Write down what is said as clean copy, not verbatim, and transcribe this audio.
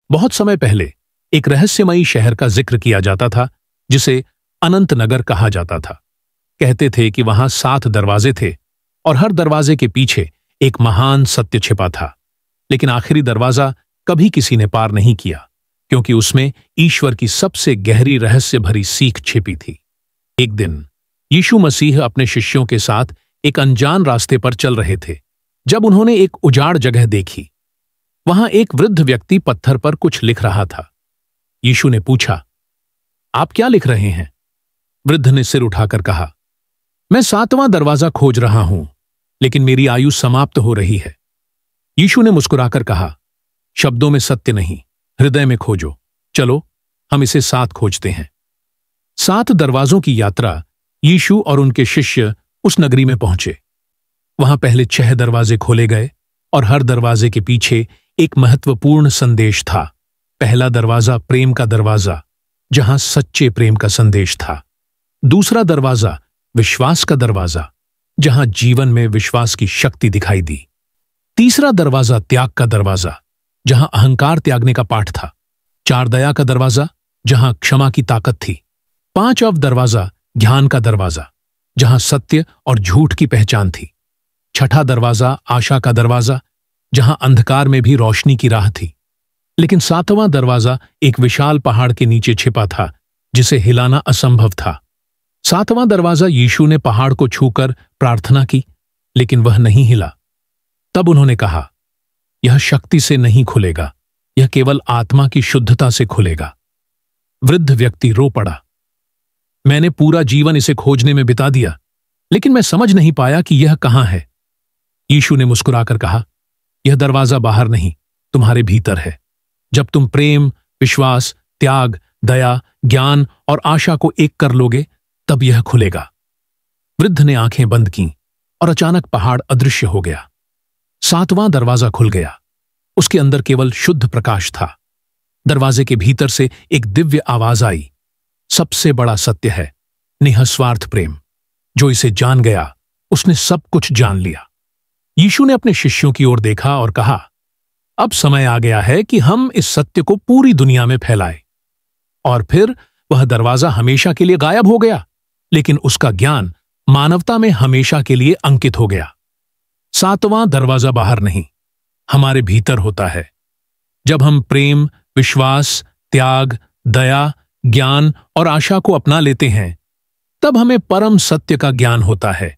बहुत समय पहले एक रहस्यमयी शहर का जिक्र किया जाता था जिसे अनंतनगर कहा जाता था। कहते थे कि वहां 7 दरवाजे थे और हर दरवाजे के पीछे एक महान सत्य छिपा था। लेकिन आखिरी दरवाजा कभी किसी ने पार नहीं किया, क्योंकि उसमें ईश्वर की सबसे गहरी रहस्य भरी सीख छिपी थी। एक दिन यीशु मसीह अपने शिष्यों के साथ एक अनजान रास्ते पर चल रहे थे जब उन्होंने एक उजाड़ जगह देखी। वहां एक वृद्ध व्यक्ति पत्थर पर कुछ लिख रहा था। यीशु ने पूछा, आप क्या लिख रहे हैं? वृद्ध ने सिर उठाकर कहा, मैं 7वां दरवाजा खोज रहा हूं, लेकिन मेरी आयु समाप्त हो रही है। यीशु ने मुस्कुराकर कहा, शब्दों में सत्य नहीं, हृदय में खोजो। चलो हम इसे साथ खोजते हैं। 7 दरवाजों की यात्रा यीशु और उनके शिष्य उस नगरी में पहुंचे। वहां पहले 6 दरवाजे खोले गए और हर दरवाजे के पीछे एक महत्वपूर्ण संदेश था। पहला दरवाजा प्रेम का दरवाजा, जहां सच्चे प्रेम का संदेश था। दूसरा दरवाजा विश्वास का दरवाजा, जहां जीवन में विश्वास की शक्ति दिखाई दी। तीसरा दरवाजा त्याग का दरवाजा, जहां अहंकार त्यागने का पाठ था। 4 दया का दरवाजा, जहां क्षमा की ताकत थी। 5वां दरवाजा ज्ञान का दरवाजा, जहां सत्य और झूठ की पहचान थी। 6ठा दरवाजा आशा का दरवाजा, जहां अंधकार में भी रोशनी की राह थी। लेकिन 7वां दरवाजा एक विशाल पहाड़ के नीचे छिपा था, जिसे हिलाना असंभव था। 7वां दरवाजा यीशु ने पहाड़ को छूकर प्रार्थना की, लेकिन वह नहीं हिला। तब उन्होंने कहा, यह शक्ति से नहीं खुलेगा, यह केवल आत्मा की शुद्धता से खुलेगा। वृद्ध व्यक्ति रो पड़ा, मैंने पूरा जीवन इसे खोजने में बिता दिया, लेकिन मैं समझ नहीं पाया कि यह कहां है। यीशु ने मुस्कुराकर कहा, यह दरवाजा बाहर नहीं, तुम्हारे भीतर है। जब तुम प्रेम, विश्वास, त्याग, दया, ज्ञान और आशा को एक कर लोगे, तब यह खुलेगा। वृद्ध ने आंखें बंद कीं और अचानक पहाड़ अदृश्य हो गया। 7वां दरवाजा खुल गया। उसके अंदर केवल शुद्ध प्रकाश था। दरवाजे के भीतर से एक दिव्य आवाज आई, सबसे बड़ा सत्य है निःस्वार्थ प्रेम। जो इसे जान गया, उसने सब कुछ जान लिया। यीशु ने अपने शिष्यों की ओर देखा और कहा, अब समय आ गया है कि हम इस सत्य को पूरी दुनिया में फैलाएं। और फिर वह दरवाजा हमेशा के लिए गायब हो गया, लेकिन उसका ज्ञान मानवता में हमेशा के लिए अंकित हो गया। 7वां दरवाजा बाहर नहीं, हमारे भीतर होता है। जब हम प्रेम, विश्वास, त्याग, दया, ज्ञान और आशा को अपना लेते हैं, तब हमें परम सत्य का ज्ञान होता है।